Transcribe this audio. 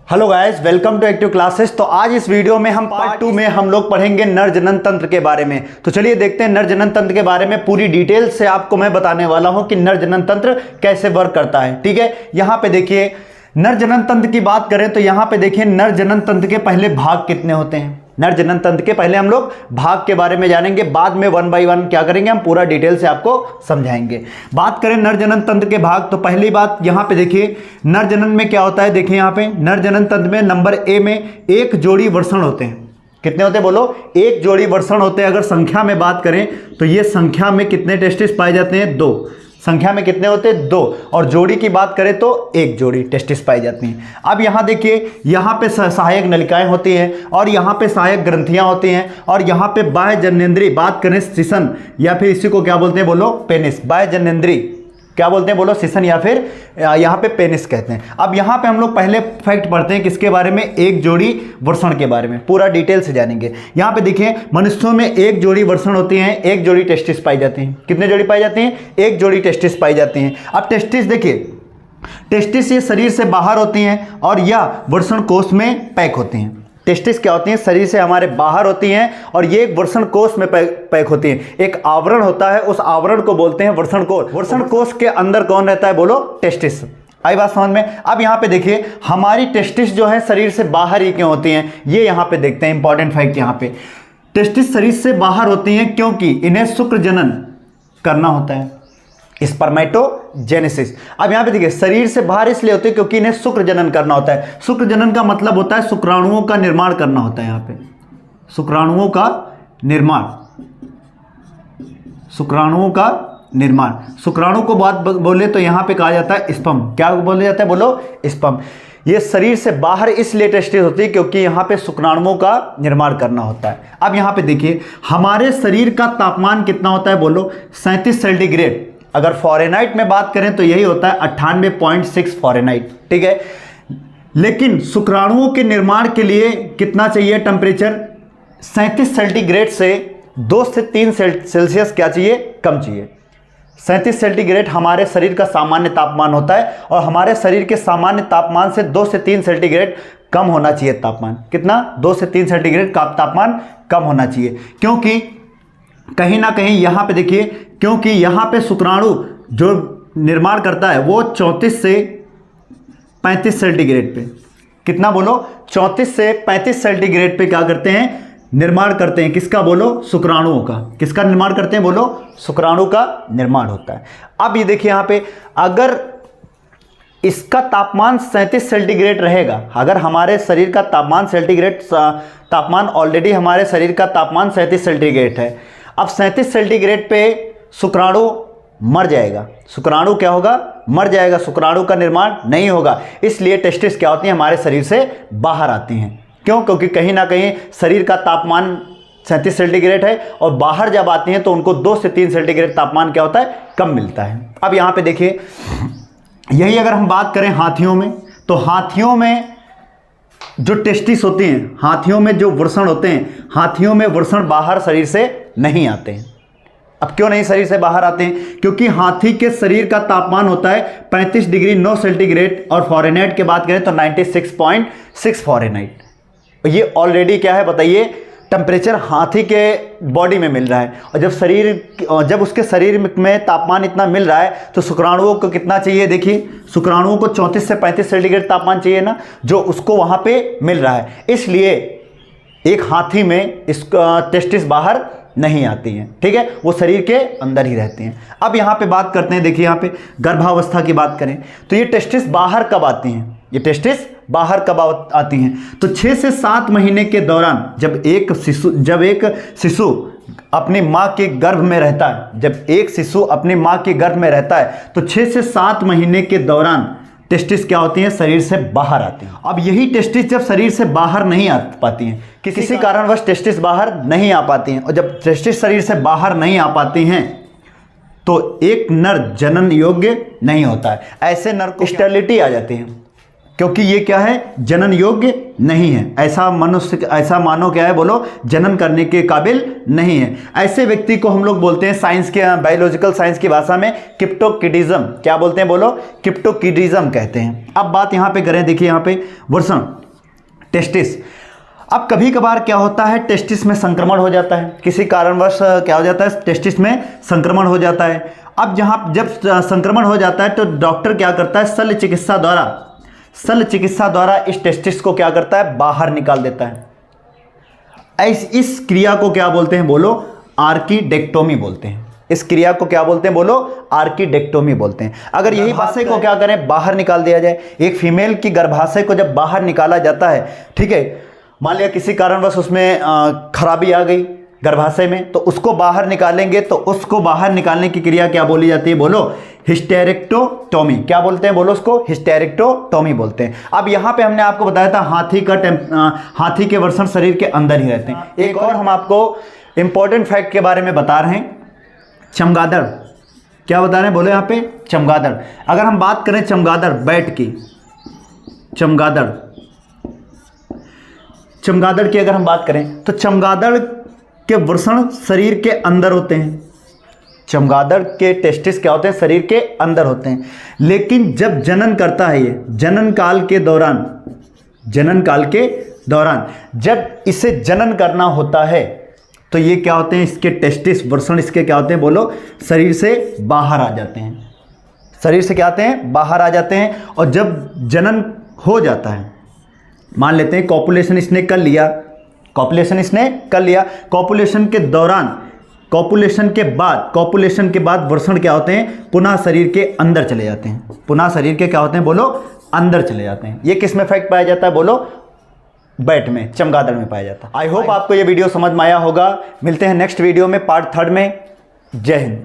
Hello guys, welcome to active classes. तो आज इस वीडियो में हम पार्ट 2 में हम लोग पढ़ेंगे नर जनन तंत्र के बारे में। तो चलिए देखते हैं नर जनन तंत्र के बारे में पूरी डिटेल से आपको मैं बताने वाला हूं कि नर जनन तंत्र कैसे वर्क करता है। ठीक है, यहां पे देखिए नर जनन तंत्र की बात करें तो यहां पे देखिए नर जनन तंत्र के पहले भाग कितने होते हैं। नर जनन तंत्र के पहले हम लोग भाग के बारे में जानेंगे, बाद में 1 बाय 1 क्या करेंगे, हम पूरा डिटेल से आपको समझाएंगे। बात करें नर जनन तंत्र के भाग तो पहली बात यहां पे देखिए नर जनन में क्या होता है। देखिए यहां पे नर जनन तंत्र में नंबर ए में एक जोड़ी वृषण होते हैं। कितने होते हैं बोलो? एक जोड़ी वृषण होते हैं। अगर संख्या में बात करें तो ये संख्या में कितने टेस्टिस पाए जाते हैं? 2। संख्या में कितने होते हैं? 2। और जोड़ी की बात करें तो एक जोड़ी टेस्टिस पाई जाती हैं। अब यहां देखिए यहां पे सहायक नलिकाएं होती हैं और यहां पे सहायक ग्रंथियां होती हैं और यहां पे बाह्य जननेंद्रिय, बात करें सिसन या फिर इसी को क्या बोलते हैं बोलो? पेनिस। बाह्य जननेंद्रिय क्या बोलते हैं बोलो? सिसन या फिर यहाँ पे पेनिस कहते हैं। अब यहाँ पे हम लोग पहले फैक्ट पढ़ते हैं किसके बारे में? एक जोड़ी वृषण के बारे में पूरा डिटेल से जानेंगे। यहाँ पे देखिए मनुष्यों में एक जोड़ी वृषण होती हैं, एक जोड़ी टेस्टिस पाई जाती हैं। कितने जोड़ी पाई जाती हैं? एक जोड़ी टेस्टिस पाई जाती हैं। अब टेस्टिस देखिए, टेस्टिस ये शरीर से बाहर होती हैं और या वृषण कोष में पैक होती हैं। टेस्टिस क्या होती हैं? शरीर से हमारे बाहर होती हैं और ये एक वृषण कोष में पैक होती हैं। एक आवरण होता है, उस आवरण को बोलते हैं वृषण कोष। वृषण कोष के अंदर कौन रहता है बोलो? टेस्टिस। आई बात समझ में? अब यहाँ पे देखिए हमारी टेस्टिस जो है शरीर से बाहर ही क्यों होती हैं, ये यहाँ पे देखते हैं। इंपॉर्टेंट फैक्ट यहाँ पे, टेस्टिस शरीर से बाहर होती हैं क्योंकि इन्हें शुक्र जनन करना होता है, स्पर्मेटोजेनेसिस। अब यहां पे देखिए शरीर से बाहर इसलिए होती है क्योंकि इन्हें शुक्र जनन करना होता है। शुक्र जनन का मतलब होता है शुक्राणुओं का निर्माण करना होता है। यहां पे शुक्राणुओं का निर्माण, शुक्राणुओं का निर्माण। शुक्राणु को बात बोले तो यहां पे कहा जाता है स्पर्म। क्या बोला जाता है बोलो? स्पर्म। ये शरीर से बाहर इसलिए टेस्टिस होती है क्योंकि यहां पे शुक्राणुओं का निर्माण करना होता है। अब यहां पे देखिए हमारे शरीर का तापमान कितना होता है बोलो? 37 सेंटीग्रेड। अगर फॉरेनहाइट में बात करें तो यही होता है 98.6 फॉरेनहाइट। ठीक है, लेकिन शुक्राणुओं के निर्माण के लिए कितना चाहिए टेम्परेचर? 37 सेंटीग्रेड से 2 से 3 सेल्सियस क्या चाहिए? कम चाहिए। 37 सेंटीग्रेड हमारे शरीर का सामान्य तापमान होता है और हमारे शरीर के सामान्य तापमान से 2 से 3 सेंटीग्रेड कम होना चाहिए तापमान। कितना? 2 से 3 सेंटीग्रेड का तापमान कम होना चाहिए। क्योंकि कहीं ना कहीं यहां पे देखिए, क्योंकि यहां पे शुक्राणु जो निर्माण करता है वो 34 से 35 सेंटीग्रेड पे, कितना बोलो? 34 से 35 सेंटीग्रेड पे क्या करते हैं? निर्माण करते हैं। किसका बोलो? शुक्राणुओं का। किसका निर्माण करते हैं बोलो? शुक्राणु का निर्माण होता है। अब ये देखिए यहां पे अगर इसका तापमान 37 सेंटीग्रेड रहेगा, अगर हमारे शरीर का तापमान तापमान ऑलरेडी हमारे शरीर का तापमान 37 सेंटीग्रेड है। अब 37 सेंटीग्रेड पे शुक्राणु मर जाएगा। शुक्राणु क्या होगा? मर जाएगा। शुक्राणु का निर्माण नहीं होगा। इसलिए टेस्टिस क्या होती हैं? हमारे शरीर से बाहर आती हैं। क्यों? क्योंकि कहीं ना कहीं शरीर का तापमान 37 सेंटीग्रेड है और बाहर जब आती हैं तो उनको 2 से 3 सेंटीग्रेड तापमान क्या होता है? कम मिलता है। अब यहां पे देखिए यही अगर हम बात करें हाथियों में, तो हाथियों में जो टेस्टिस होती हैं, हाथियों में जो वृषण होते हैं, हाथियों में वृषण बाहर शरीर से नहीं आते हैं। अब क्यों नहीं शरीर से बाहर आते हैं? क्योंकि हाथी के शरीर का तापमान होता है 35 डिग्री 9 सेंटीग्रेड और फॉरेनहाइट की बात करें तो 96.6 फॉरेनहाइट। ये ऑलरेडी क्या है बताइए? टेम्परेचर हाथी के बॉडी में मिल रहा है और जब उसके शरीर में तापमान इतना मिल रहा है तो शुक्राणुओं को कितना चाहिए? देखिए शुक्राणुओं को 34 से 35 सेंटीग्रेड तापमान चाहिए ना, जो उसको वहां पे मिल रहा है। इसलिए एक हाथी में इसका टेस्टिस बाहर नहीं आती हैं। ठीक है, वो शरीर के अंदर ही रहती हैं। अब यहाँ पे बात करते हैं, देखिए यहाँ पे गर्भावस्था की बात करें तो ये टेस्टिस बाहर कब आती हैं? ये टेस्टिस बाहर कब आती हैं? तो 6 से 7 महीने के दौरान जब एक शिशु अपनी माँ के गर्भ में रहता है, जब एक शिशु अपनी माँ के गर्भ में रहता है तो 6 से 7 महीने के दौरान टेस्टिस क्या होती हैं? शरीर से बाहर आती हैं। अब यही टेस्टिस जब शरीर से बाहर नहीं आ पाती हैं, किसी कारणवश टेस्टिस बाहर नहीं आ पाती हैं, और जब टेस्टिस शरीर से बाहर नहीं आ पाती हैं तो एक नर जनन योग्य नहीं होता है। ऐसे नर को स्टेरिलिटी आ जाती है। क्योंकि ये क्या है, जनन योग्य नहीं है। ऐसा मनुष्य, ऐसा मानव क्या है, बोलो, जनन करने के काबिल नहीं है। ऐसे व्यक्ति को हम लोग बोलते हैं साइंस के, बायोलॉजिकल साइंस की भाषा में क्रिप्टोकिडिज्म। क्या बोलते हैं, बोलो, क्रिप्टोकिडिज्म कहते हैं। अब बात यहाँ पे करें, देखिए यहाँ पे वृषण, टेस्टिस। अब कभी कभार क्या होता है, टेस्टिस में संक्रमण हो जाता है, किसी कारणवश क्या हो जाता है, टेस्टिस में संक्रमण हो जाता है। अब जब संक्रमण हो जाता है तो डॉक्टर क्या करता है, शल्य चिकित्सा द्वारा इस टेस्टिस को क्या करता है, बाहर निकाल देता है। इस क्रिया को क्या बोलते हैं, बोलो, आर्कीडेक्टोमी बोलते हैं। इस क्रिया को क्या बोलते हैं, बोलो, आर्कीडेक्टोमी बोलते हैं। अगर यही गर्भाशय को क्या करें, बाहर निकाल दिया जाए, एक फीमेल की गर्भाशय को जब बाहर निकाला जाता है, ठीक है, मान लिया किसी कारणवश उसमें खराबी आ गई गर्भाशय में, तो उसको बाहर निकालेंगे, तो उसको बाहर निकालने की क्रिया क्या बोली जाती है, बोलो, हिस्टेरेक्टोटोमी। क्या बोलते हैं, बोलो, उसको हिस्टेरेक्टोटोमी बोलते हैं। अब यहाँ पे हमने आपको बताया था हाथी के वृषण शरीर के अंदर ही रहते हैं। एक और हम आपको इंपॉर्टेंट फैक्ट के बारे में बता रहे हैं, चमगादड़। क्या बता रहे हैं, बोलो यहाँ पे, चमगादड़। अगर हम बात करें चमगादड़, बैट की, चमगादड़ की अगर हम बात करें तो चमगादड़ के वृषण शरीर के अंदर होते हैं। चमगादड़ के टेस्टिस क्या होते हैं, शरीर के अंदर होते हैं। लेकिन जब जनन करता है ये, जनन काल के दौरान जब इसे जनन करना होता है तो ये क्या होते हैं, इसके टेस्टिस, वृषण इसके क्या होते हैं, बोलो, शरीर से बाहर आ जाते हैं। शरीर से क्या आते हैं, बाहर आ जाते हैं। और जब जनन हो जाता है, मान लेते हैं कॉपुलेशन इसने कर लिया, कॉपुलेशन के दौरान, कॉपुलेशन के बाद वृषण क्या होते हैं, पुनः शरीर के अंदर चले जाते हैं। पुनः शरीर के क्या होते हैं, बोलो, अंदर चले जाते हैं। ये किस में फैक्ट पाया जाता है, बोलो, बैट में, चमगादड़ में पाया जाता है। आई होप आपको ये वीडियो समझ में आया होगा। मिलते हैं नेक्स्ट वीडियो में, पार्ट 3 में। जय हिंद।